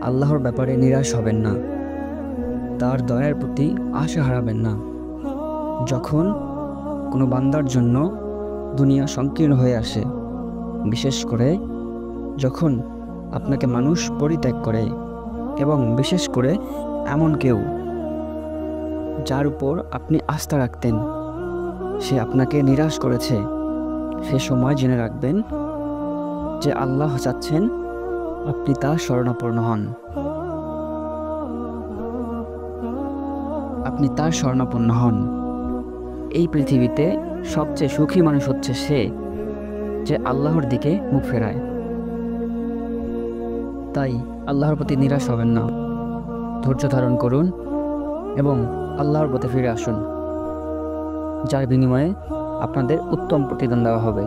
আল্লাহর ব্যাপারে নিরাশ হবেন না, তার দয়ার প্রতি আশা হারাবেন না। যখন কোনো বান্দার জন্য দুনিয়া সংকীর্ণ হয়ে আসে, বিশেষ করে যখন আপনাকে মানুষ পরিত্যাগ করে, এবং বিশেষ করে এমন কেউ যার উপর আপনি আস্থা রাখতেন সে আপনাকে নিরাশ করেছে, সে সময় জেনে রাখবেন যে আল্লাহ চাচ্ছেন আপনি তার শরণাপন্ন হন। আপনি তার শরণাপন্ন হন। এই পৃথিবীতে সবচেয়ে সুখী মানুষ হচ্ছে সে যে আল্লাহর দিকে মুখ ফেরায়। তাই আল্লাহর প্রতি নিরাশ হবেন না, ধৈর্য ধারণ করুন এবং আল্লাহর পথে ফিরে আসুন, যার বিনিময়ে আপনাদের উত্তম প্রতিদান দেওয়া হবে।